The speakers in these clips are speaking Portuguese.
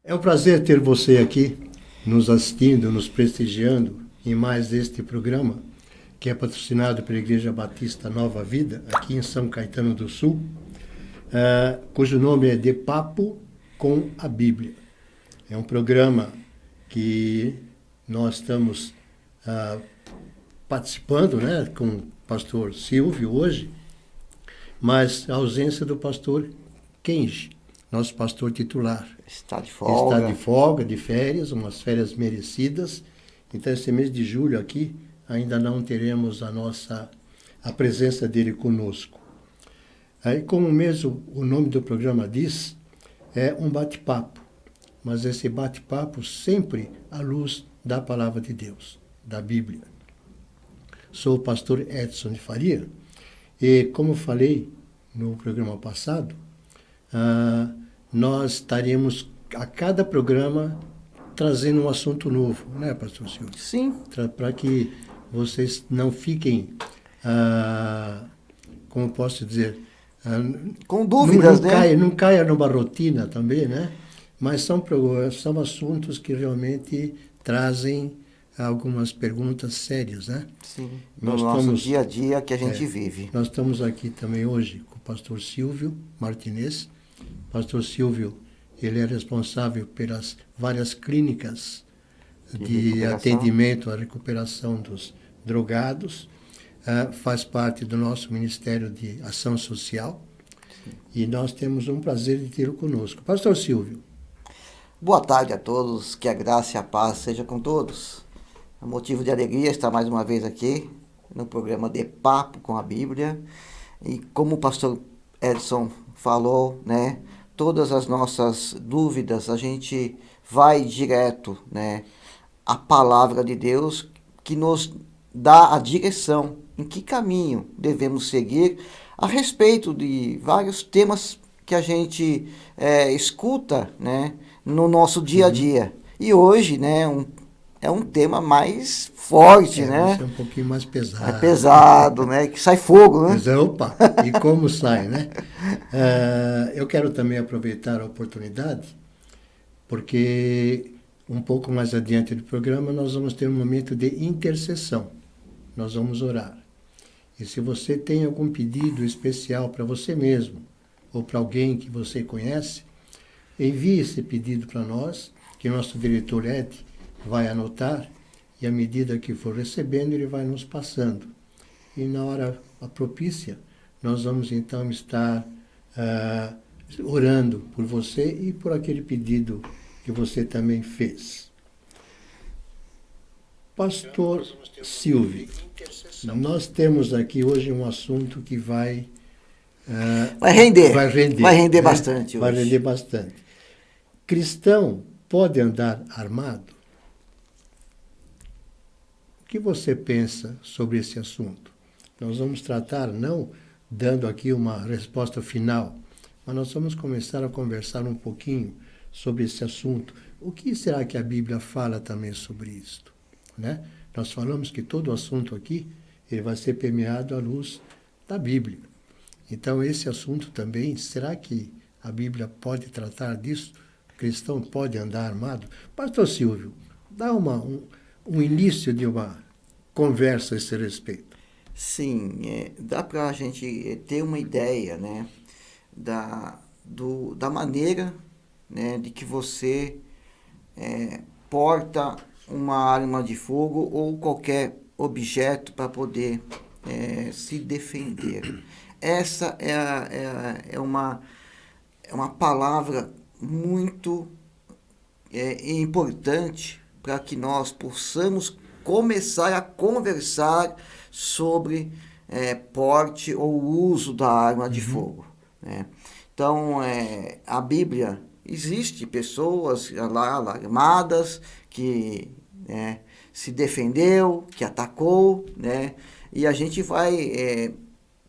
É um prazer ter você aqui, nos assistindo, nos prestigiando em mais este programa, que é patrocinado pela Igreja Batista Nova Vida, aqui em São Caetano do Sul, cujo nome é De Papo com a Bíblia. É um programa que nós estamos participando, né, com o pastor Silvio hoje, mas a ausência do pastor Kenji, nosso pastor titular. Está de folga. Está de folga, de férias, umas férias merecidas. Então, esse mês de julho aqui, ainda não teremos a presença dele conosco. Aí, como mesmo o nome do programa diz, é um bate-papo. Mas esse bate-papo sempre à luz da Palavra de Deus, da Bíblia. Sou o pastor Edson de Faria e, como falei no programa passado, nós estaremos a cada programa trazendo um assunto novo, né, pastor Silvio? Sim. Para que vocês não fiquem, como posso dizer, com dúvidas, não caia numa rotina também, né? Mas são assuntos que realmente trazem algumas perguntas sérias, né? Sim, no nosso dia a dia que a gente vive. Nós estamos aqui também hoje com o pastor Silvio Martinez. Pastor Silvio, ele é responsável pelas várias clínicas de atendimento à recuperação dos drogados, faz parte do nosso Ministério de Ação Social. Sim. E nós temos um prazer de tê-lo conosco. Pastor Silvio. Boa tarde a todos, que a graça e a paz seja com todos. É motivo de alegria estar mais uma vez aqui no programa De Papo com a Bíblia. E como o pastor Edson falou, né, todas as nossas dúvidas, a gente vai direto, né, à palavra de Deus que nos dá a direção, em que caminho devemos seguir a respeito de vários temas que a gente escuta, né, no nosso dia a dia. E hoje, né, é um tema mais forte, né? É um pouquinho mais pesado. É pesado, né? Que sai fogo, né? Mas, opa, e como sai, né? Eu quero também aproveitar a oportunidade, porque um pouco mais adiante do programa nós vamos ter um momento de intercessão. Nós vamos orar. E se você tem algum pedido especial para você mesmo, ou para alguém que você conhece, envie esse pedido para nós, que o nosso diretor Ed vai anotar, e à medida que for recebendo, ele vai nos passando. E na hora propícia, nós vamos então estar orando por você e por aquele pedido que você também fez. Pastor Silvio, nós temos aqui hoje um assunto que vai render bastante hoje. Vai render bastante. Cristão pode andar armado? O que você pensa sobre esse assunto? Nós vamos tratar, não dando aqui uma resposta final, mas nós vamos começar a conversar um pouquinho sobre esse assunto. O que será que a Bíblia fala também sobre isto? Né? Nós falamos que todo o assunto aqui ele vai ser permeado à luz da Bíblia. Então, esse assunto também, será que a Bíblia pode tratar disso? O cristão pode andar armado? Pastor Silvio, dá um início de uma conversa a esse respeito. Sim, dá para a gente ter uma ideia, né, da maneira, né, de que você porta uma arma de fogo ou qualquer objeto para poder se defender. Essa é uma palavra muito importante para que nós possamos começar a conversar sobre porte ou uso da arma de fogo, né? Então, a Bíblia, existe pessoas lá armadas que se defendeu, que atacou, né? E a gente vai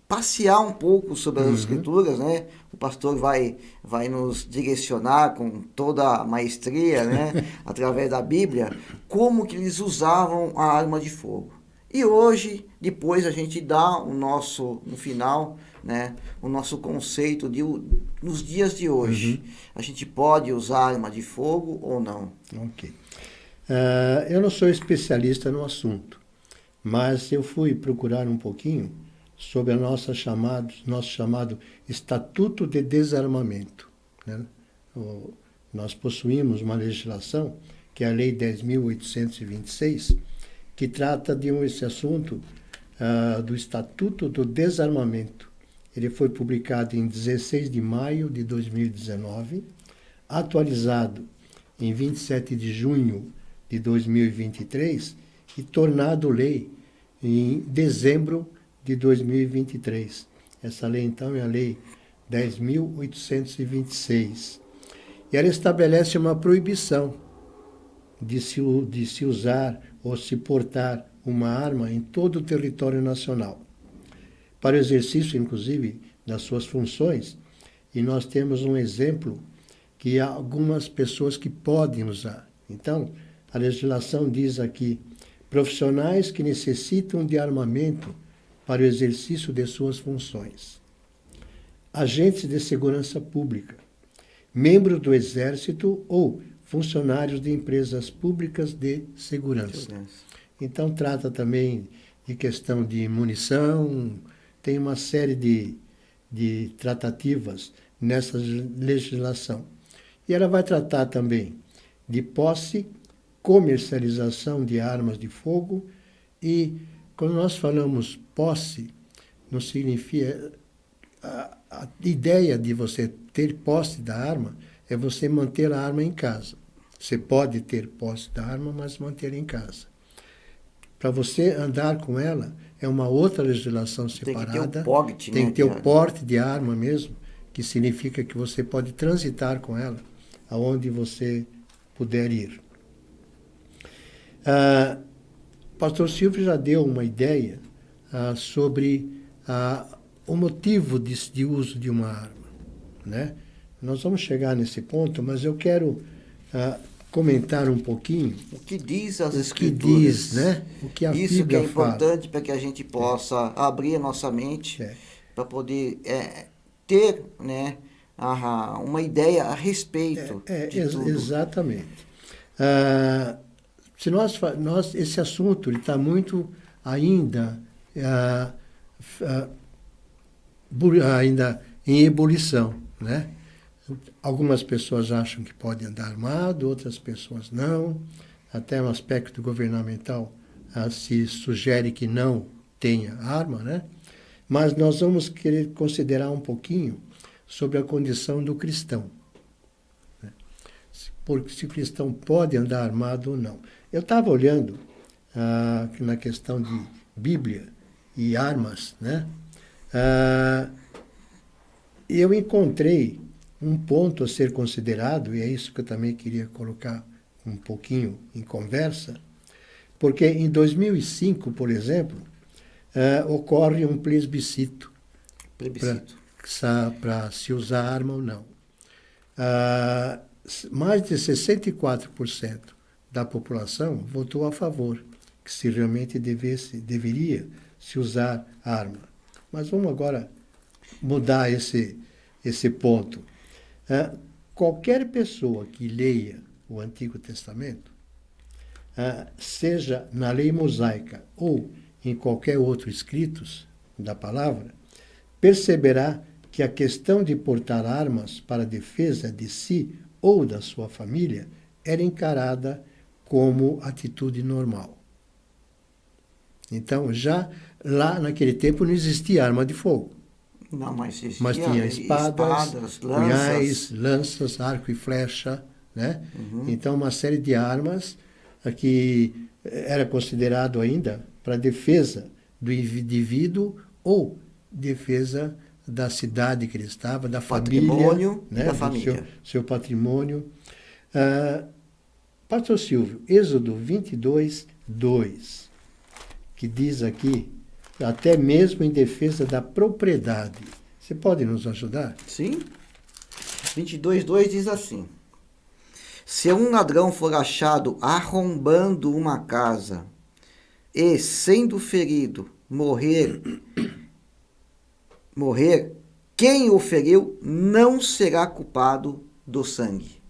passear um pouco sobre as Escrituras, né? O pastor vai nos direcionar com toda a maestria, né? Através da Bíblia, como que eles usavam a arma de fogo. E hoje, depois a gente dá no final, né, o nosso conceito nos dias de hoje. A gente pode usar arma de fogo ou não? Ok. Eu não sou especialista no assunto, mas eu fui procurar um pouquinho sobre a nosso chamado Estatuto de Desarmamento, né? Nós possuímos uma legislação, que é a Lei 10.826, que trata esse assunto do Estatuto do Desarmamento. Ele foi publicado em 16 de maio de 2019, atualizado em 27 de junho de 2023 e tornado lei em dezembro de 2023. Essa lei, então, é a Lei 10.826. E ela estabelece uma proibição de se usar ou se portar uma arma em todo o território nacional, para o exercício, inclusive, das suas funções. E nós temos um exemplo que há algumas pessoas que podem usar. Então, a legislação diz aqui, profissionais que necessitam de armamento para o exercício de suas funções, agentes de segurança pública, membros do Exército ou funcionários de empresas públicas de segurança. Então, trata também de questão de munição, tem uma série de tratativas nessa legislação. E ela vai tratar também de posse, comercialização de armas de fogo e, quando nós falamos posse, não significa... A ideia de você ter posse da arma é você manter a arma em casa. Você pode ter posse da arma, mas manter em casa. Para você andar com ela, é uma outra legislação separada. Tem que ter o porte de arma mesmo, que significa que você pode transitar com ela aonde você puder ir. O pastor Silvio já deu uma ideia sobre o motivo de uso de uma arma, né? Nós vamos chegar nesse ponto, mas eu quero comentar um pouquinho o que diz as Escrituras, que diz, né? O que a Isso Bíblia que é importante para que a gente possa abrir a nossa mente para poder ter, né, uma ideia a respeito de tudo. Exatamente. Se nós esse assunto está muito ainda em ebulição, né? Algumas pessoas acham que pode andar armado, outras pessoas não. Até no aspecto governamental se sugere que não tenha arma, né? Mas nós vamos querer considerar um pouquinho sobre a condição do cristão, né? Porque se o cristão pode andar armado ou não. Eu estava olhando na questão de Bíblia e armas, né? Eu encontrei um ponto a ser considerado, e é isso que eu também queria colocar um pouquinho em conversa, porque em 2005, por exemplo, ocorre um plebiscito para se usar arma ou não. Mais de 64% da população votou a favor, que se realmente deveria se usar arma. Mas vamos agora mudar esse ponto. Qualquer pessoa que leia o Antigo Testamento, seja na lei mosaica ou em qualquer outro escritos da palavra, perceberá que a questão de portar armas para a defesa de si ou da sua família era encarada como atitude normal. Então, já lá naquele tempo não existia arma de fogo. Não, mas tinha espadas, punhais, lanças, arco e flecha, né? Então, uma série de armas que era considerado ainda para defesa do indivíduo ou defesa da cidade que ele estava, da família, né? Da família. Seu patrimônio. Pastor Silvio, Êxodo 22, 2, que diz aqui, até mesmo em defesa da propriedade. Você pode nos ajudar? Sim. 22:2 diz assim: se um ladrão for achado arrombando uma casa e, sendo ferido, morrer, quem o feriu não será culpado do sangue.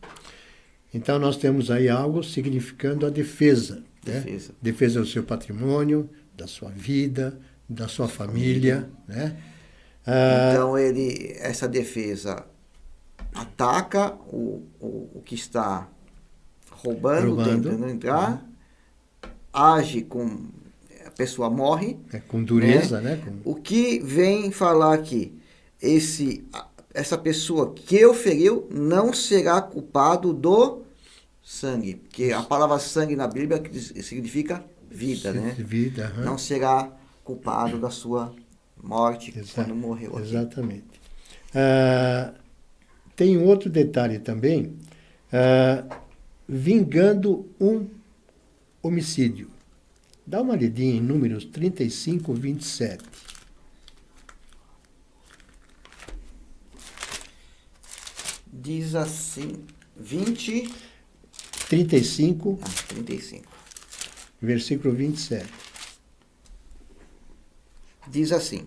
Então nós temos aí algo significando a defesa. Defesa. Né? Defesa do seu patrimônio, da sua vida, da sua família. Né? Então essa defesa ataca o que está roubando, tentando entrar, age com... a pessoa morre. Com dureza, né? O que vem falar aqui? Essa pessoa que o feriu não será culpado do sangue. Porque a palavra sangue na Bíblia significa vida, né? Vida, não será culpado da sua morte quando morreu aqui. Exatamente. Tem um outro detalhe também, vingando um homicídio. Dá uma lidinha em Números 35, 27. Diz assim, 35, 35. Versículo 27. Diz assim: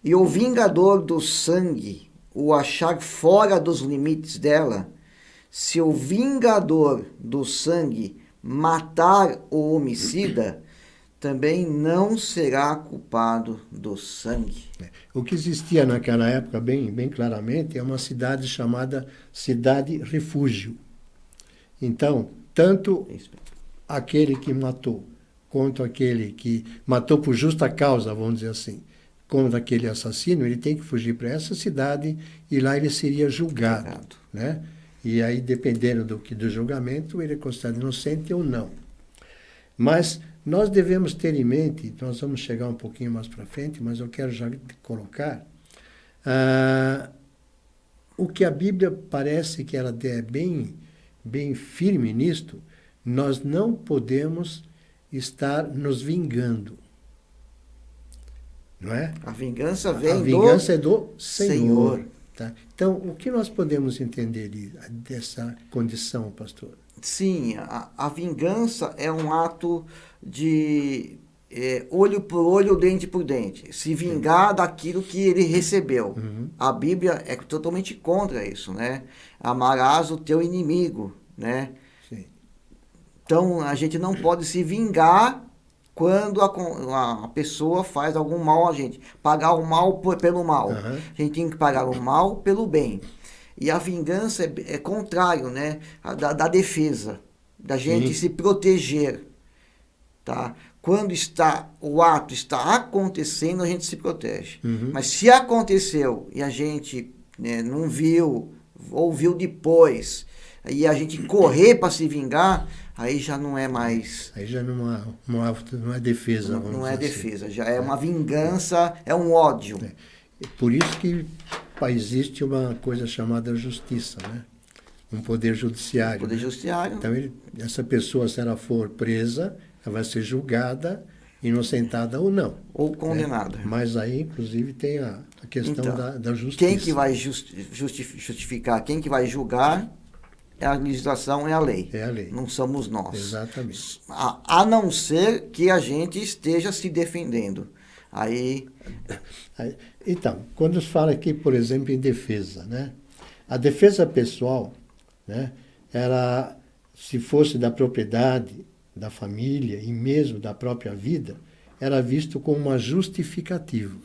e o vingador do sangue o achar fora dos limites dela, se o vingador do sangue matar o homicida, também não será culpado do sangue. O que existia naquela época, bem claramente, é uma cidade chamada Cidade Refúgio. Então, tanto aquele que matou, quanto aquele que matou por justa causa, vamos dizer assim, como aquele assassino, ele tem que fugir para essa cidade e lá ele seria julgado. Né? E aí, dependendo do julgamento, ele é considerado inocente ou não. Mas nós devemos ter em mente, nós vamos chegar um pouquinho mais para frente, mas eu quero já colocar, o que a Bíblia parece que ela é bem firme nisto, nós não podemos estar nos vingando. Não é? A vingança vem A vingança é do Senhor. Senhor. Tá? Então, o que nós podemos entender dessa condição, pastor? Sim, a vingança é um ato de olho por olho, dente por dente. Se vingar daquilo que ele recebeu. A Bíblia é totalmente contra isso, né? Amarás o teu inimigo, né? Sim. Então, a gente não pode se vingar quando a pessoa faz algum mal a gente. Pagar o mal pelo mal. A gente tem que pagar o mal pelo bem. E a vingança é contrário, né? Da defesa. Da gente se proteger. Tá? Quando o ato está acontecendo, a gente se protege. Mas se aconteceu e a gente não viu, ou viu depois, e a gente correr para se vingar, aí já não é mais... Aí já não é defesa. Não é defesa, já é uma vingança, é um ódio. Por isso que existe uma coisa chamada justiça, né? Um poder judiciário. Poder judiciário. Então, essa pessoa, se ela for presa, ela vai ser julgada, inocentada ou não. Ou condenada. Mas aí, inclusive, tem a questão então, da justiça. Quem que vai justificar, quem que vai julgar é a legislação, é a lei. É a lei. Não somos nós. Exatamente. A não ser que a gente esteja se defendendo. Então, quando se fala aqui, por exemplo, em defesa, né? A defesa pessoal, né? Ela, se fosse da propriedade, da família e mesmo da própria vida, era visto como uma justificativa.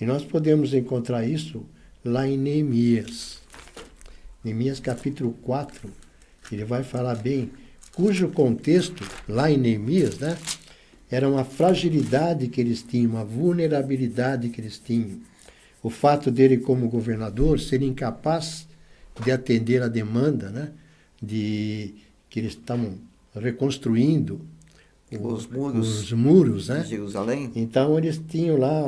E nós podemos encontrar isso lá em Neemias. Neemias capítulo 4, ele vai falar bem, cujo contexto, lá em Neemias, né? Era uma fragilidade que eles tinham, uma vulnerabilidade que eles tinham. O fato dele, como governador, ser incapaz de atender a demanda, né? Que eles estavam reconstruindo os muros, né? de Jerusalém. Então, eles tinham lá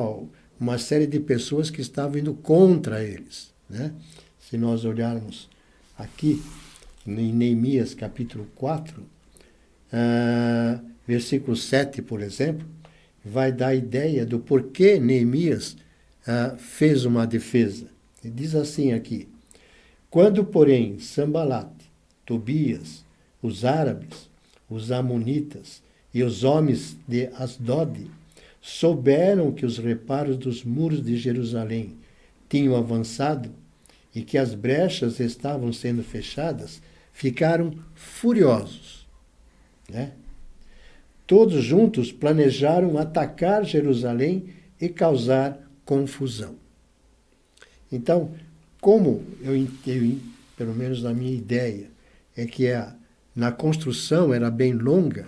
uma série de pessoas que estavam indo contra eles, né? Se nós olharmos aqui, em Neemias capítulo 4, versículo 7, por exemplo, vai dar a ideia do porquê Neemias fez uma defesa. Ele diz assim aqui: quando, porém, Sambalate, Tobias, os árabes, os amonitas e os homens de Asdod souberam que os reparos dos muros de Jerusalém tinham avançado e que as brechas estavam sendo fechadas, ficaram furiosos, né? Todos juntos planejaram atacar Jerusalém e causar confusão. Então, como pelo menos na minha ideia, é que na construção era bem longa,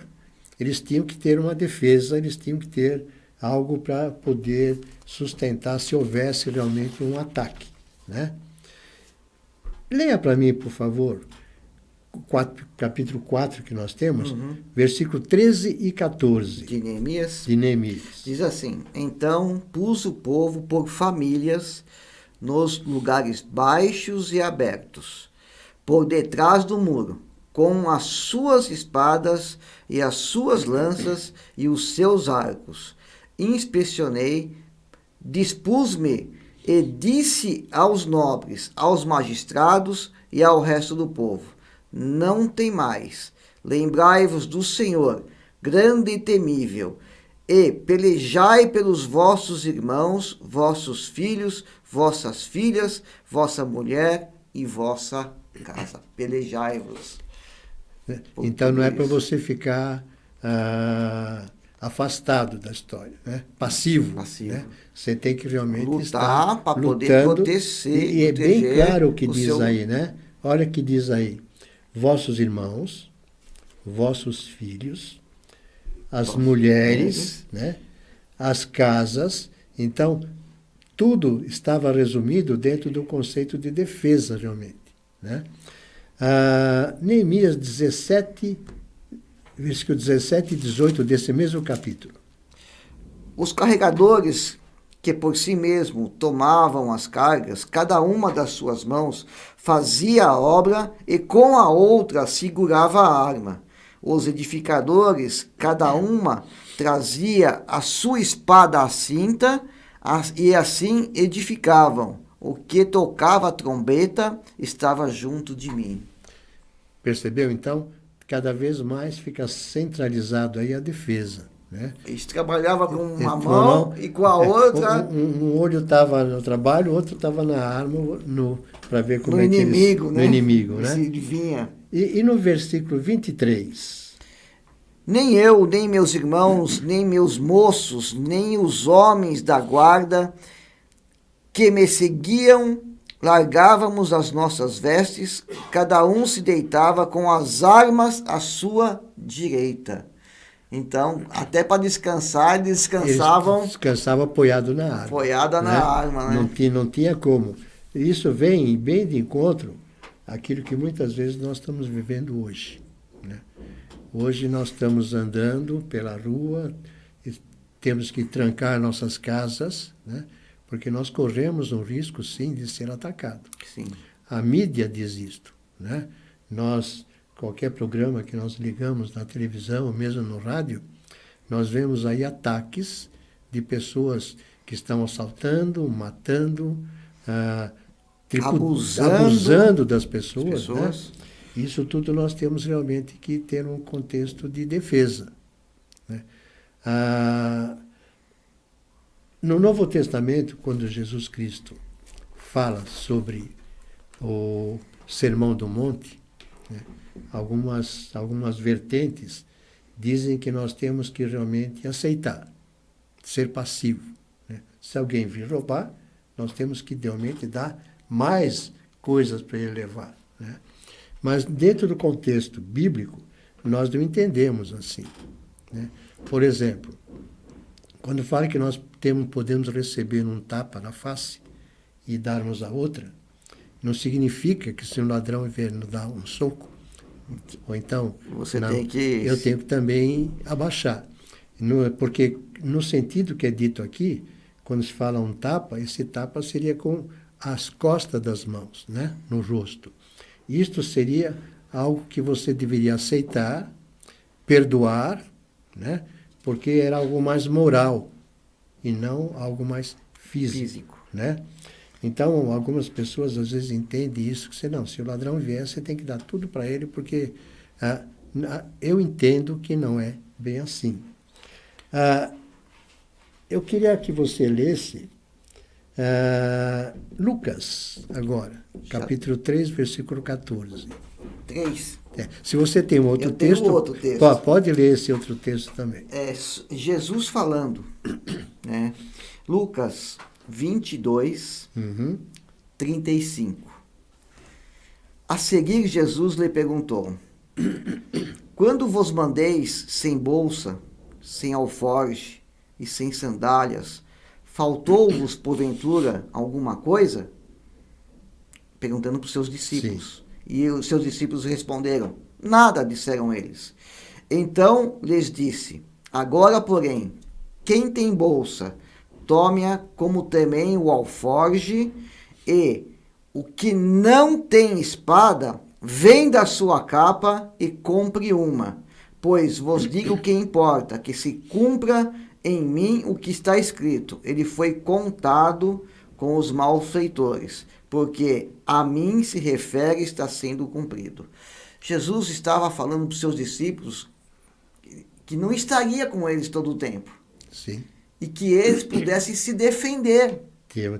eles tinham que ter uma defesa, eles tinham que ter algo para poder sustentar se houvesse realmente um ataque, né? Leia para mim, por favor, capítulo 4 que nós temos, versículo 13 e 14. De Neemias. De Neemias. Diz assim: Então pus o povo por famílias nos lugares baixos e abertos, por detrás do muro, com as suas espadas e as suas lanças e os seus arcos. Inspecionei, dispus-me e disse aos nobres, aos magistrados e ao resto do povo: Não temais, lembrai-vos do Senhor, grande e temível, e pelejai pelos vossos irmãos, vossos filhos, vossas filhas, vossa mulher e vossa casa. Pelejai-vos. Então não é para você ficar afastado da história, né? Passivo. Né? Você tem que realmente lutar para poder proteger. E é bem claro o que diz aí, né? Olha o que diz aí. Vossos irmãos, vossos filhos, as mulheres, né? As casas. Então, tudo estava resumido dentro do conceito de defesa, realmente, né? Neemias 17, versículo 17 e 18 desse mesmo capítulo. Os carregadores que por si mesmo tomavam as cargas, cada uma das suas mãos fazia a obra e com a outra segurava a arma. Os edificadores, cada uma trazia a sua espada à cinta e assim edificavam. O que tocava a trombeta estava junto de mim. Percebeu, então? Cada vez mais fica centralizado aí a defesa, né? Eles trabalhavam com uma mão e com a outra... Um olho estava no trabalho, o outro estava na arma, para ver como no é que inimigo, eles... né? No inimigo, né? Se vinha. E no versículo 23... Nem eu, nem meus irmãos, nem meus moços, nem os homens da guarda que me seguiam, largávamos as nossas vestes, cada um se deitava com as armas à sua direita. Então, até para descansar, descansavam... Eles descansavam apoiado na arma. Apoiada na arma, né? Não tinha como. Isso vem bem de encontro àquilo que muitas vezes nós estamos vivendo hoje, né? Hoje nós estamos andando pela rua, e temos que trancar nossas casas, né? Porque nós corremos um risco, sim, de ser atacado. Sim. A mídia diz isto, né? Qualquer programa que nós ligamos na televisão, ou mesmo no rádio, nós vemos aí ataques de pessoas que estão assaltando, matando, abusando das pessoas. Né? Isso tudo nós temos realmente que ter um contexto de defesa, né? No Novo Testamento, quando Jesus Cristo fala sobre o Sermão do Monte, né, algumas vertentes dizem que nós temos que realmente aceitar, ser passivo, né? Se alguém vir roubar, nós temos que realmente dar mais coisas para ele levar, né? Mas dentro do contexto bíblico, nós não entendemos assim, né? Por exemplo, quando fala que nós podemos receber um tapa na face e darmos a outra, não significa que se um ladrão vier nos dar um soco, ou então eu tenho que também abaixar. Porque no sentido que é dito aqui, quando se fala um tapa, esse tapa seria com as costas das mãos, né? No rosto. Isto seria algo que você deveria aceitar, perdoar, né? Porque era algo mais moral e não algo mais físico. Né? Então, algumas pessoas às vezes entendem isso, que se o ladrão vier, você tem que dar tudo para ele, porque eu entendo que não é bem assim. Eu queria que você lesse Lucas, agora, capítulo 3, versículo 14. 3. Se você tem um outro Eu tenho texto, outro texto. Pode ler esse outro texto também. É Jesus falando, né? Lucas 22, 35. A seguir, Jesus lhe perguntou: quando vos mandeis sem bolsa, sem alforge e sem sandálias, faltou-vos, porventura, alguma coisa? Perguntando para os seus discípulos. Sim. E os seus discípulos responderam: nada, disseram eles. Então lhes disse: agora, porém, quem tem bolsa, tome-a, como também o alforge, e o que não tem espada, venda a sua capa e compre uma. Pois vos digo o que importa, que se cumpra em mim o que está escrito. Ele foi contado com os malfeitores, porque a mim se refere, está sendo cumprido. Jesus estava falando para os seus discípulos que não estaria com eles todo o tempo. Sim. E que eles pudessem se defender.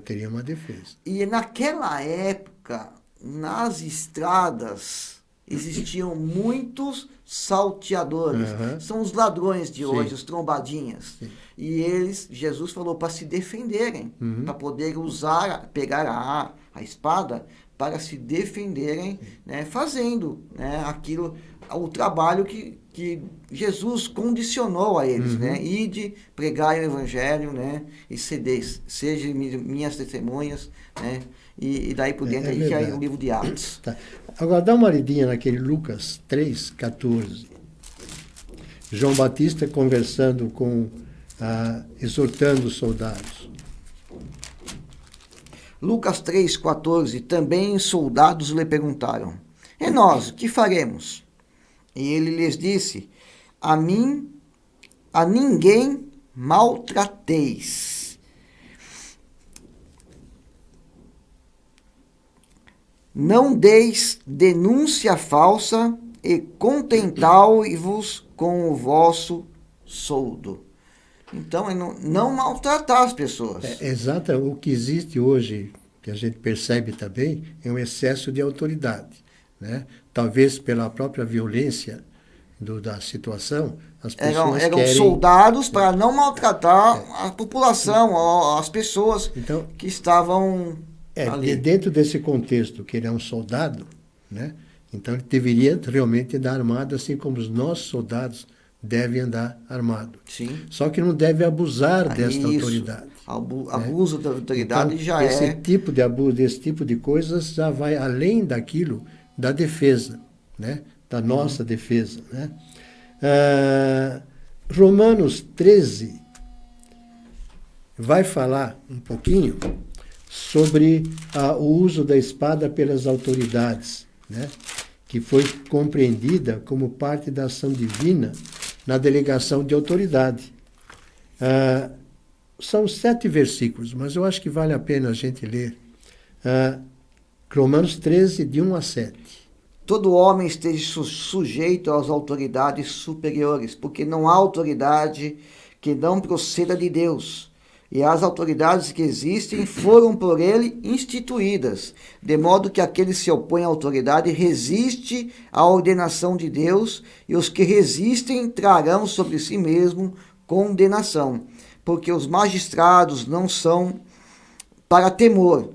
Teria uma defesa. E naquela época, nas estradas, existiam muitos salteadores. São os ladrões de hoje, os trombadinhas. Sim. E Jesus falou para se defenderem, para poder pegar a espada para se defenderem, né, fazendo, né, o trabalho que Jesus condicionou a eles, né, ide, pregar o evangelho, né, e sejam minhas testemunhas, né, e daí por dentro aí que é o livro de Atos. Tá. Agora dá uma olhadinha naquele Lucas 3, 14. João Batista conversando exortando os soldados. Lucas 3,14, também soldados lhe perguntaram: e nós, o que faremos? E ele lhes disse: a ninguém maltrateis. Não deis denúncia falsa e contentai-vos com o vosso soldo. Então, é não maltratar as pessoas. Exato. O que existe hoje, que a gente percebe também, é um excesso de autoridade, né? Talvez pela própria violência da situação, as pessoas eram soldados para não maltratar a população, as pessoas que estavam ali. Dentro desse contexto, que ele é um soldado, né? Então ele deveria realmente andar armado, assim como os nossos soldados deve andar armado. Sim. Só que não deve abusar desta autoridade. Abuso da autoridade então, esse tipo de abuso, desse tipo de coisas já vai além daquilo da defesa, né? Da nossa defesa, né? Romanos 13 vai falar um pouquinho sobre o uso da espada pelas autoridades, né? Que foi compreendida como parte da ação divina na delegação de autoridade. São 7 versículos, mas eu acho que vale a pena a gente ler. Romanos 13, de 1 a 7. Todo homem esteja sujeito às autoridades superiores, porque não há autoridade que não proceda de Deus. E as autoridades que existem foram por ele instituídas, de modo que aquele que se opõe à autoridade resiste à ordenação de Deus, e os que resistem trarão sobre si mesmo condenação, porque os magistrados não são para temor,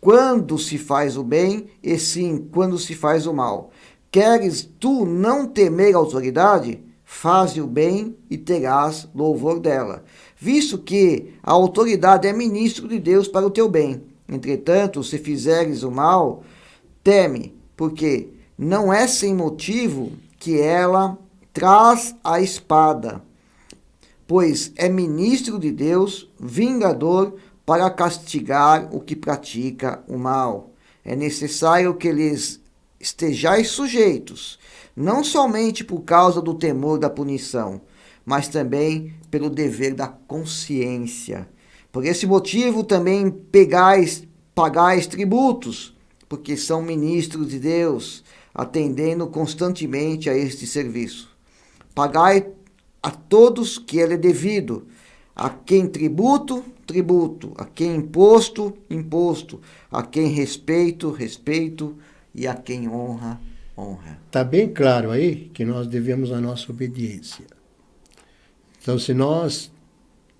quando se faz o bem, e sim quando se faz o mal. Queres tu não temer a autoridade? Faze o bem e terás louvor dela, visto que a autoridade é ministro de Deus para o teu bem. Entretanto, se fizeres o mal, teme, porque não é sem motivo que ela traz a espada, pois é ministro de Deus, vingador, para castigar o que pratica o mal. É necessário que lhes estejais sujeitos, não somente por causa do temor da punição, mas também pelo dever da consciência. Por esse motivo também pagais tributos, porque são ministros de Deus, atendendo constantemente a este serviço. Pagai a todos que ele é devido, a quem tributo, tributo, a quem imposto, imposto, a quem respeito, respeito, e a quem honra, honra. Está bem claro aí que nós devemos a nossa obediência. Então, se nós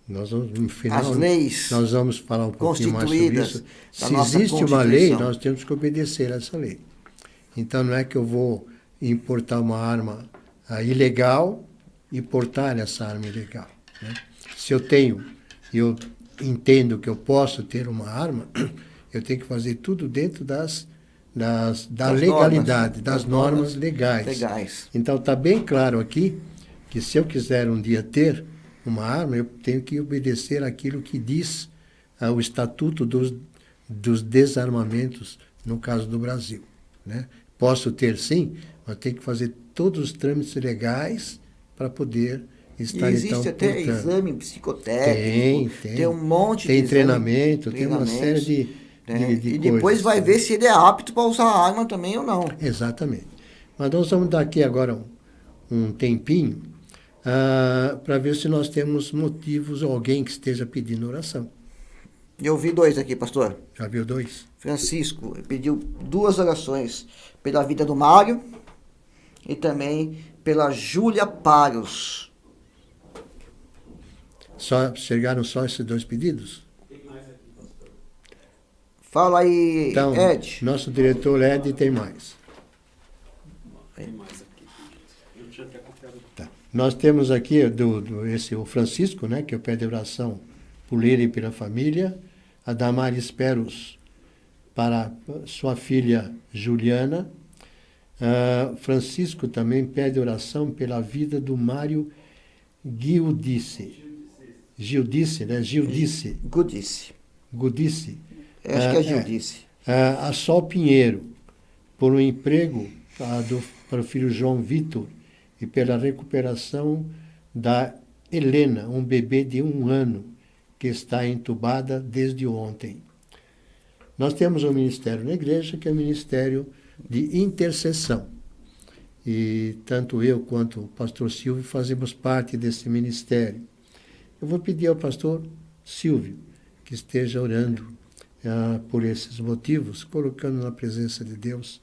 vamos, no final, As leis nós vamos falar um pouquinho mais sobre isso. da Se nossa existe uma lei, Constituição. nós temos que obedecer a essa lei. Então, não é que eu vou importar uma arma ilegal e portar essa arma ilegal, né? Se eu entendo que eu posso ter uma arma, eu tenho que fazer tudo dentro da legalidade, das normas legais. Então, está bem claro aqui que se eu quiser um dia ter uma arma, eu tenho que obedecer aquilo que diz o Estatuto dos Desarmamentos, no caso do Brasil, né? Posso ter sim, mas tenho que fazer todos os trâmites legais para poder estar, existe então, até portando. Exame psicotécnico, tem um monte tem de treinamento, tem uma série de e coisas. depois vai ver se ele é apto para usar a arma também ou não. Exatamente. Mas nós vamos dar aqui agora um tempinho para ver se nós temos motivos ou alguém que esteja pedindo oração. Eu vi 2 aqui, pastor. Já viu 2? Francisco pediu 2 orações pela vida do Mário e também pela Júlia Paros. Chegaram só esses 2 pedidos? Fala aí, então, Ed. Nosso diretor Ed tem mais. Tem mais aqui. Eu tinha até copiado. Tá. Nós temos aqui o Francisco, né, que eu pede oração por ele e pela família. A Damares Peros para sua filha Juliana. Francisco também pede oração pela vida do Mário Gildice, né? Gudice. Acho que é Gildice. A Sol Pinheiro, por um emprego para o filho João Vitor e pela recuperação da Helena, um bebê de 1 ano, que está entubada desde ontem. Nós temos um ministério na igreja, que é o Ministério de Intercessão. E tanto eu quanto o pastor Silvio fazemos parte desse ministério. Eu vou pedir ao pastor Silvio que esteja orando por esses motivos, colocando na presença de Deus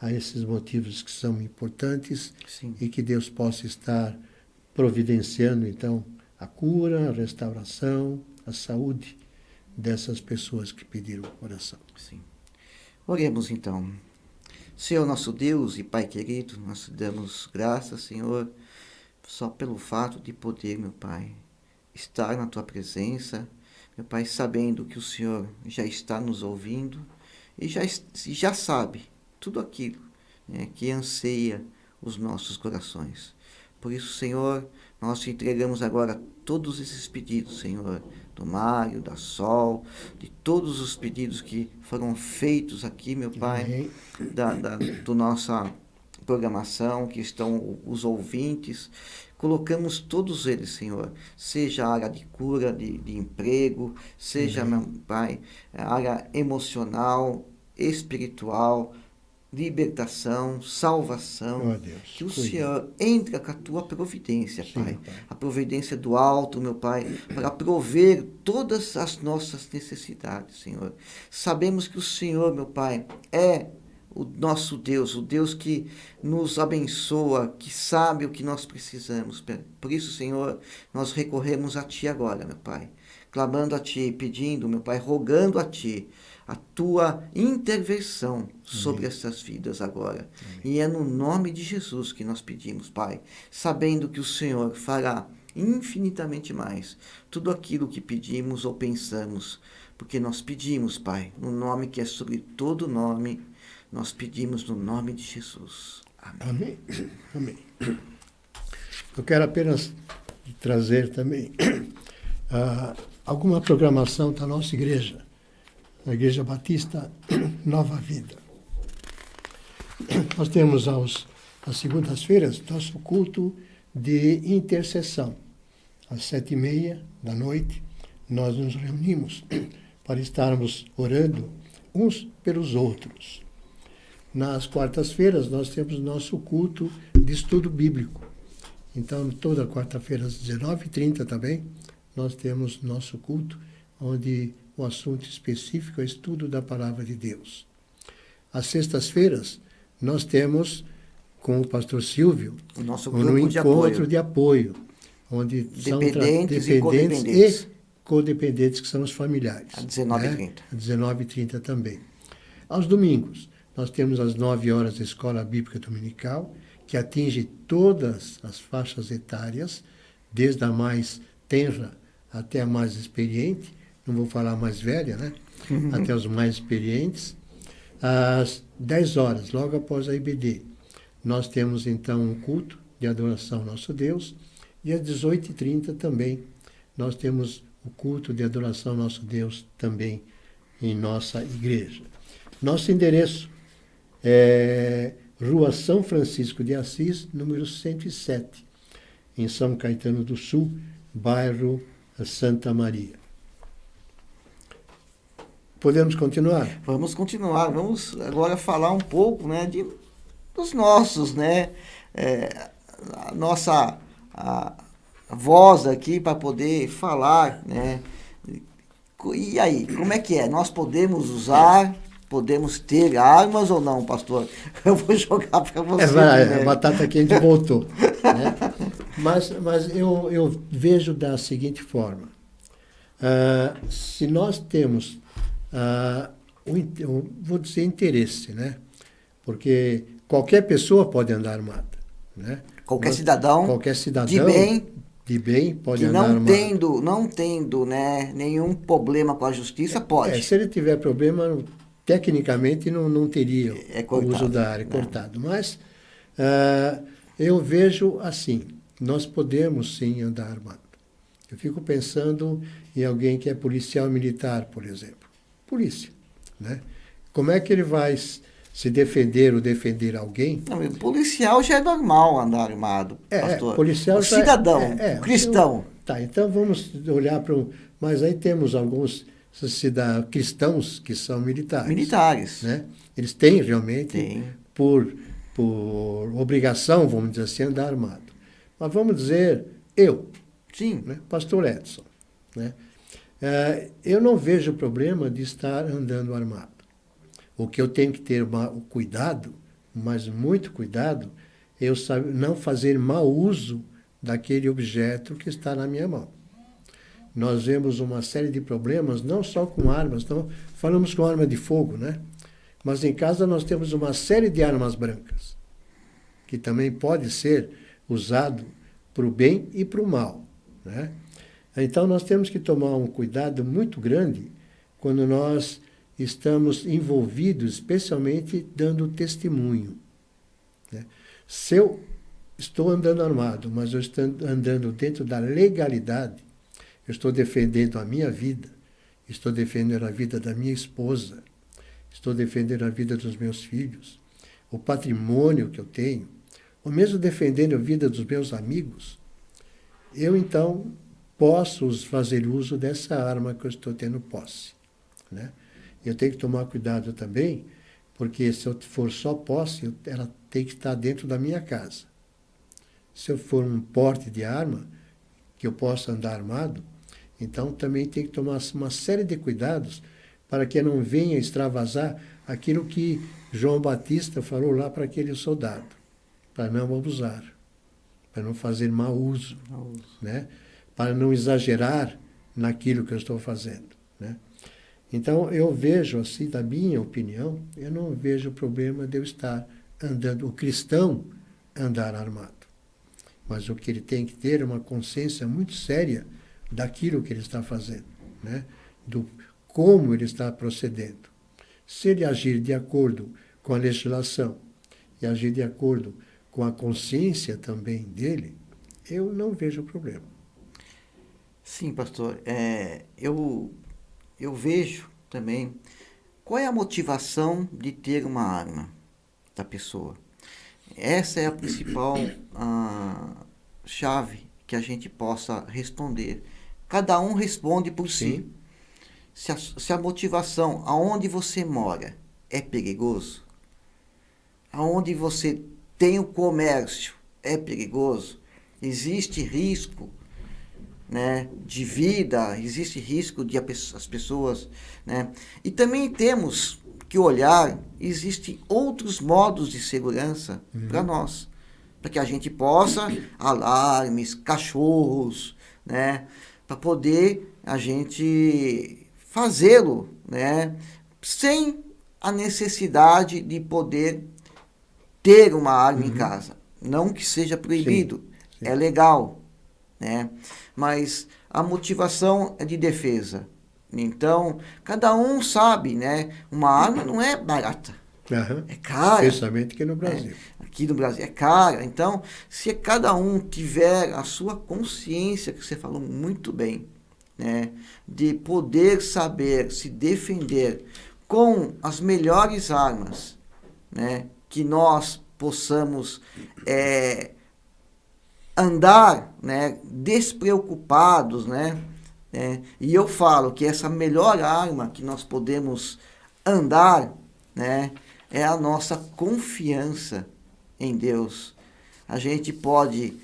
esses motivos que são importantes. Sim. E que Deus possa estar providenciando, então, a cura, a restauração, a saúde dessas pessoas que pediram oração. Sim. Oremos então. Senhor nosso Deus e Pai querido, nós te damos graças, Senhor, só pelo fato de poder, meu Pai, estar na Tua presença, meu Pai, sabendo que o Senhor já está nos ouvindo e já sabe tudo aquilo, né, que anseia os nossos corações. Por isso, Senhor, nós te entregamos agora todos esses pedidos, Senhor, do Mário, da Sol, de todos os pedidos que foram feitos aqui, meu Pai, do nossa programação, que estão os ouvintes. Colocamos todos eles, Senhor, seja a área de cura, de emprego, seja, meu Pai, a área emocional, espiritual, libertação, salvação, que o Senhor entre com a tua providência, Pai. A providência do alto, meu Pai, para prover todas as nossas necessidades, Senhor. Sabemos que o Senhor, meu Pai, é o nosso Deus, o Deus que nos abençoa, que sabe o que nós precisamos. Por isso, Senhor, nós recorremos a Ti agora, meu Pai, clamando a Ti, pedindo, meu Pai, rogando a Ti, a Tua intervenção sobre essas vidas agora. E é no nome de Jesus que nós pedimos, Pai, sabendo que o Senhor fará infinitamente mais tudo aquilo que pedimos ou pensamos, porque nós pedimos, Pai, no nome que é sobre todo nome, nós pedimos no nome de Jesus. Amém. Amém. Eu quero apenas trazer também alguma programação da nossa igreja, a Igreja Batista Nova Vida. Nós temos às segundas-feiras nosso culto de intercessão. Às 7h30 da noite, nós nos reunimos para estarmos orando uns pelos outros. Nas quartas-feiras, nós temos nosso culto de estudo bíblico. Então, toda quarta-feira às 19h30 também, nós temos nosso culto, onde o assunto específico é o estudo da Palavra de Deus. Às sextas-feiras, nós temos, com o pastor Silvio, O nosso um grupo de encontro apoio. de apoio, onde são Dependentes e dependentes codependentes. e codependentes, que são os familiares. Às 19h30. Às 19h30 também. Aos domingos, nós temos às 9 horas a Escola Bíblica Dominical, que atinge todas as faixas etárias, desde a mais tenra até a mais experiente, não vou falar mais velha, né? Até os mais experientes. Às 10 horas, logo após a IBD, nós temos então um culto de adoração ao nosso Deus, e às 18h30 também nós temos o culto de adoração ao nosso Deus também em nossa igreja. Nosso endereço é Rua São Francisco de Assis, número 107, em São Caetano do Sul, bairro Santa Maria. Podemos continuar? Vamos continuar. Vamos agora falar um pouco, né, dos nossos, né? A nossa voz aqui para poder falar, né? E aí, como é que é? Nós podemos usar, podemos ter armas ou não, pastor? Eu vou jogar para você. A batata quente voltou. Né? Mas eu vejo da seguinte forma. Se nós temos, vou dizer interesse, né? Porque qualquer pessoa pode andar armada. Né? Qualquer cidadão de bem pode andar armado. Não tendo, né, nenhum problema com a justiça, pode. Se ele tiver problema, tecnicamente não teria o uso da arma, cortado. Mas eu vejo assim, nós podemos sim andar armado. Eu fico pensando em alguém que é policial militar, por exemplo. Polícia, né? Como é que ele vai se defender ou defender alguém? Não, o policial já é normal andar armado, pastor. Policial o cidadão, o cristão. Tá, então vamos olhar para mas aí temos alguns cristãos que são militares. Militares. Né? Eles têm realmente, por obrigação, vamos dizer assim, andar armado. Mas vamos dizer, Sim. Né? Pastor Edson, né? Eu não vejo problema de estar andando armado. O que eu tenho que ter o cuidado, mas muito cuidado, eu não fazer mau uso daquele objeto que está na minha mão. Nós vemos uma série de problemas, não só com armas, não falamos com arma de fogo, né? Mas em casa nós temos uma série de armas brancas, que também pode ser usado para o bem e para o mal, né? Então nós temos que tomar um cuidado muito grande quando nós estamos envolvidos, especialmente dando testemunho. Né? Se eu estou andando armado, mas eu estou andando dentro da legalidade, eu estou defendendo a minha vida, estou defendendo a vida da minha esposa, estou defendendo a vida dos meus filhos, o patrimônio que eu tenho, ou mesmo defendendo a vida dos meus amigos, eu então posso fazer uso dessa arma que eu estou tendo posse. Né? Eu tenho que tomar cuidado também, porque se eu for só posse, ela tem que estar dentro da minha casa. Se eu for um porte de arma, que eu possa andar armado, então também tem que tomar uma série de cuidados para que não venha extravasar aquilo que João Batista falou lá para aquele soldado, para não abusar, para não fazer mau uso, né? Para não exagerar naquilo que eu estou fazendo. Né? Então, eu vejo, assim, da minha opinião, eu não vejo problema de eu estar andando, o cristão andar armado. Mas o que ele tem que ter é uma consciência muito séria daquilo que ele está fazendo, né? Do como ele está procedendo. Se ele agir de acordo com a legislação e agir de acordo com a consciência também dele, eu não vejo problema. Sim, pastor. Eu vejo também qual é a motivação de ter uma arma da pessoa. Essa é a principal chave que a gente possa responder. Cada um responde por si. Se a motivação, aonde você mora, é perigoso, aonde você tem o comércio, é perigoso, existe risco, né, de vida, existe risco de as pessoas, né? E também temos que olhar, existem outros modos de segurança para nós, para que a gente possa, alarmes, cachorros, né, para poder a gente fazê-lo, né, sem a necessidade de poder ter uma arma em casa. Não que seja proibido, Sim. é legal, né? Mas a motivação é de defesa. Então, cada um sabe, né? Uma arma não é barata, Aham. é cara. Especialmente aqui no Brasil. Aqui no Brasil é cara. Então, se cada um tiver a sua consciência, que você falou muito bem, né? De poder saber se defender com as melhores armas, né? Que nós possamos andar, né, despreocupados, né? E eu falo que essa melhor arma que nós podemos andar, né, é a nossa confiança em Deus. A gente pode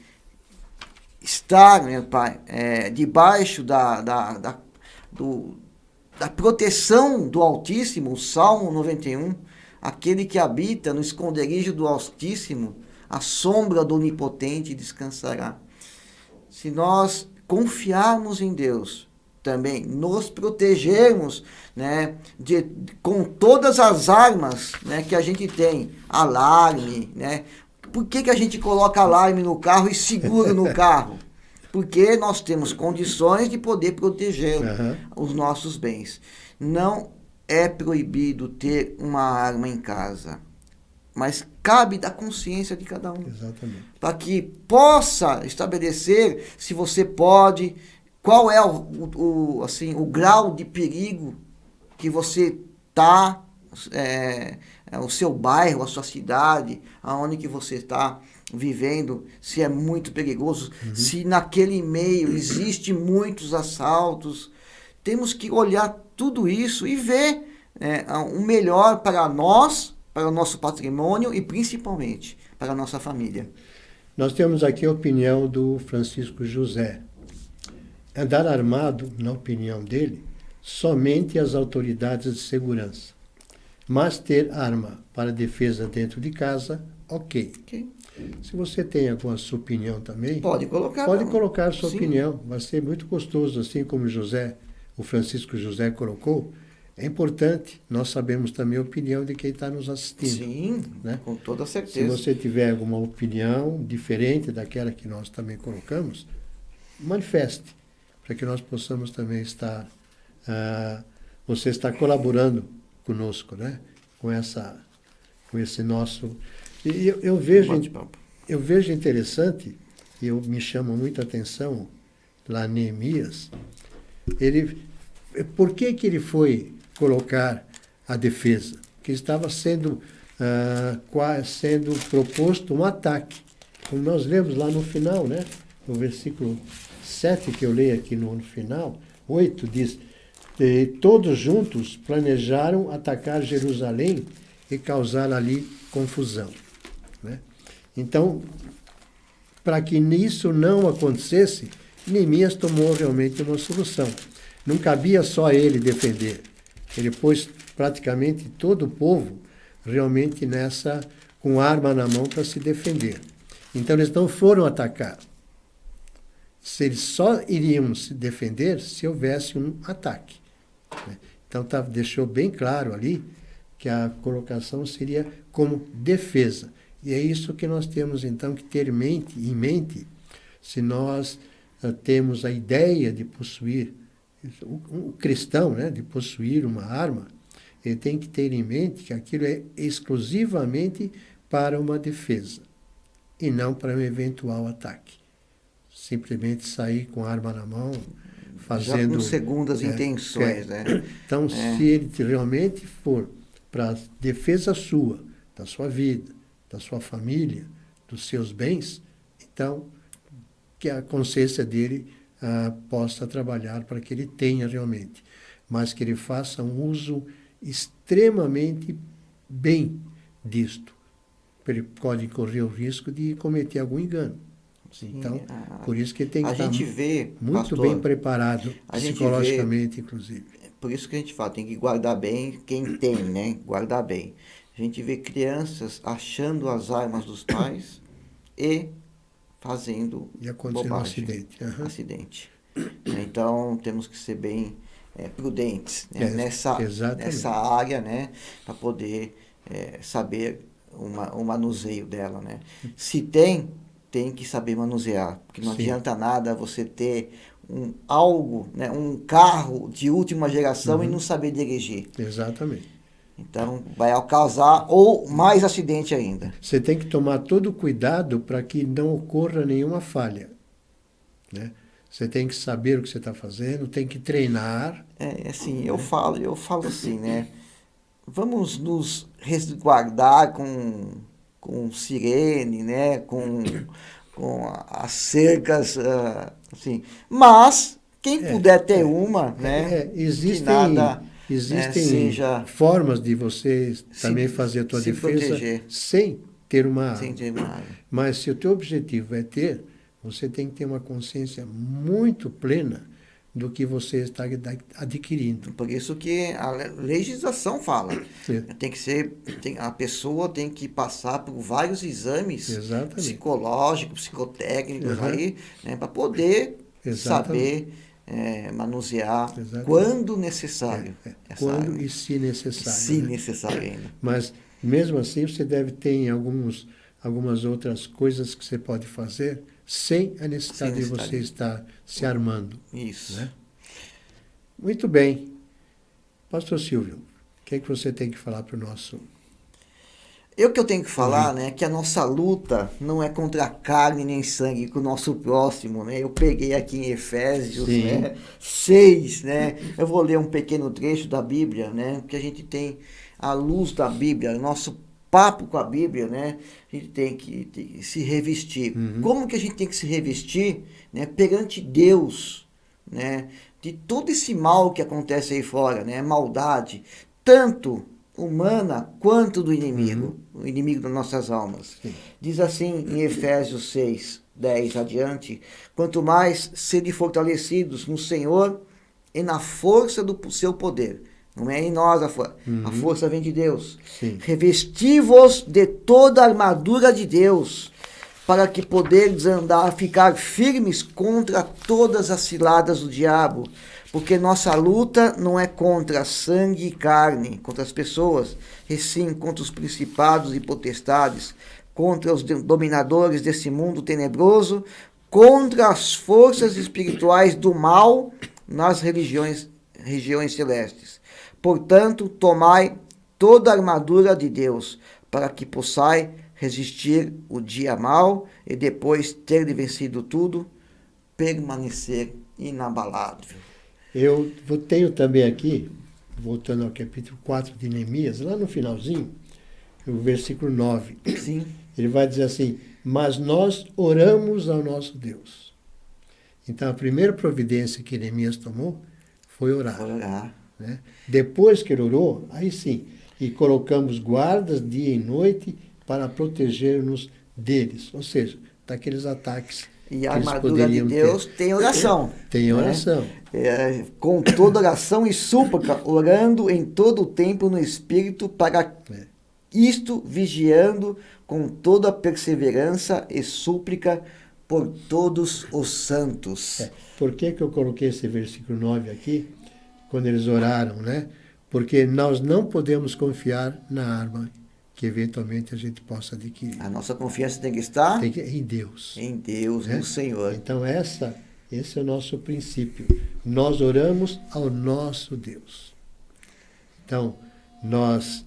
estar, meu Pai, debaixo da proteção do Altíssimo, o Salmo 91, aquele que habita no esconderijo do Altíssimo, a sombra do Onipotente descansará. Se nós confiarmos em Deus, também nos protegermos, né, com todas as armas, né, que a gente tem, alarme, né? Por que a gente coloca alarme no carro e segura no carro? Porque nós temos condições de poder proteger os nossos bens. Não é proibido ter uma arma em casa, mas cabe da consciência de cada um. Exatamente. Para que possa estabelecer se você pode, qual é o grau de perigo que você está, o seu bairro, a sua cidade, aonde que você está vivendo, se é muito perigoso, se naquele meio existe muitos assaltos. Temos que olhar tudo isso e ver o melhor para nós, para o nosso patrimônio e principalmente para a nossa família. Nós temos aqui a opinião do Francisco José. Andar armado, na opinião dele, somente as autoridades de segurança. Mas ter arma para defesa dentro de casa, ok. Se você tem alguma sua opinião também, pode colocar sua Sim. opinião. Vai ser muito gostoso, assim como o Francisco José colocou. É importante, nós sabemos também a opinião de quem está nos assistindo. Sim, né? Com toda Se certeza. você tiver alguma opinião diferente daquela que nós também colocamos, manifeste, para que nós possamos também estar... você está colaborando conosco, né? Com esse nosso... E eu vejo interessante, e me chama muita atenção, lá Neemias, por que ele foi colocar a defesa? Porque estava sendo proposto um ataque. Como nós lemos lá no final, né? No versículo 7 que eu leio aqui no final, 8 diz: todos juntos planejaram atacar Jerusalém e causar ali confusão. Né? Então, para que isso não acontecesse, Neemias tomou realmente uma solução. Não cabia só ele defender. Ele pôs praticamente todo o povo realmente com arma na mão para se defender. Então eles não foram atacar. Eles só iriam se defender se houvesse um ataque. Então deixou bem claro ali que a colocação seria como defesa. E é isso que nós temos então que ter em mente se nós temos a ideia de possuir, o cristão, né, de possuir uma arma, ele tem que ter em mente que aquilo é exclusivamente para uma defesa e não para um eventual ataque. Simplesmente sair com a arma na mão, fazendo... Já com segundas intenções, né? Então, se ele realmente for para defesa sua, da sua vida, da sua família, dos seus bens, então, que a consciência dele possa trabalhar para que ele tenha realmente, mas que ele faça um uso extremamente bem disto. Ele pode correr o risco de cometer algum engano. Sim, Então, por isso que tem que a estar gente vê, muito pastor, bem preparado, a gente psicologicamente, inclusive. por isso que a gente fala, tem que guardar bem quem tem, né? Guardar bem. A gente vê crianças achando as armas dos pais e fazendo E aconteceu um bobagem, acidente. Aham. acidente. Então, temos que ser bem prudentes, né? Exatamente. Nessa área, né? Para poder saber o manuseio dela, né? Se tem que saber manusear, porque não Sim. adianta nada você ter algo, né? Um carro de última geração e não saber dirigir. Exatamente. Então, vai causar ou mais acidente ainda. Você tem que tomar todo o cuidado para que não ocorra nenhuma falha, né? Você tem que saber o que você está fazendo, tem que treinar. Assim, eu falo assim, né? Vamos nos resguardar com sirene, né? Com as cercas, assim. Mas, quem puder ter uma, né? Que Existem nada seja formas de você também se- fazer a tua se defesa proteger. sem ter uma arma. Sem ter uma arma. Mas se o teu objetivo é ter, você tem que ter uma consciência muito plena do que você está adquirindo. Por isso que a legislação fala. É. A pessoa tem que passar por vários exames Exatamente. psicológicos, psicotécnicos Uhum. aí, né, para poder Exatamente. saber manusear Exatamente. quando necessário. essa Quando arma. e se necessário. Se né? necessário ainda. Mas, mesmo assim, você deve ter algumas outras coisas que você pode fazer sem a necessidade de você estar se armando. Isso. Né? Muito bem. Pastor Silvio, o que é que você tem que falar para o nosso... O que eu tenho que falar, né, que a nossa luta não é contra a carne nem sangue, com o nosso próximo, né? Eu peguei aqui em Efésios, Sim. né, 6, né? Eu vou ler um pequeno trecho da Bíblia, né? Porque a gente tem a luz da Bíblia, nosso papo com a Bíblia, né? A gente tem que se revestir. Como que a gente tem que se revestir, né, perante Deus, né? De todo esse mal que acontece aí fora, né? Maldade, tanto humana quanto do inimigo, o inimigo das nossas almas. Sim. Diz assim em Efésios 6, 10 adiante: quanto mais sede fortalecidos no Senhor e na força do seu poder. Não é em nós a força vem de Deus. Sim. Revesti-vos de toda a armadura de Deus, para que poderes ficar firmes contra todas as ciladas do diabo. Porque nossa luta não é contra sangue e carne, contra as pessoas, e sim contra os principados e potestades, contra os dominadores desse mundo tenebroso, contra as forças espirituais do mal nas regiões celestes. Portanto, tomai toda a armadura de Deus, para que possais resistir o dia mau e depois ter vencido tudo, permanecer inabalável. Eu tenho também aqui, voltando ao capítulo 4 de Neemias, lá no finalzinho, o versículo 9. Sim. Ele vai dizer assim: mas nós oramos ao nosso Deus. Então, a primeira providência que Neemias tomou foi orar. Orar. Né? Depois que ele orou, aí sim, e colocamos guardas dia e noite para proteger-nos deles, ou seja, daqueles ataques. E a armadura de Deus tem oração. Tem oração. Com toda oração e súplica, orando em todo o tempo no Espírito, para isto vigiando com toda perseverança e súplica por todos os santos. Por que eu coloquei esse versículo 9 aqui? Quando eles oraram, né? Porque nós não podemos confiar na arma que eventualmente a gente possa adquirir. A nossa confiança tem que estar em Deus. Em Deus, no Senhor. Então esse é o nosso princípio. Nós oramos ao nosso Deus. Então, nós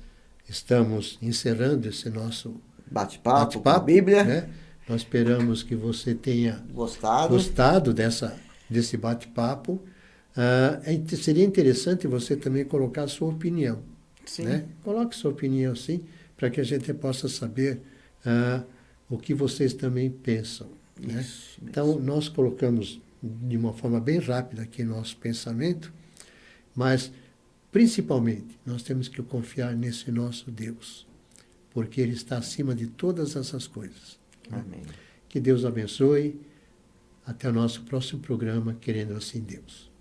estamos encerrando esse nosso bate-papo com a Bíblia. Né? Nós esperamos que você tenha gostado desse bate-papo. Seria interessante você também colocar a sua opinião. Sim. Né? Coloque sua opinião, sim, para que a gente possa saber o que vocês também pensam. Né? Então, nós colocamos de uma forma bem rápida aqui nosso pensamento, mas, principalmente, nós temos que confiar nesse nosso Deus, porque Ele está acima de todas essas coisas. Né? Amém. Que Deus abençoe. Até o nosso próximo programa, querendo assim Deus.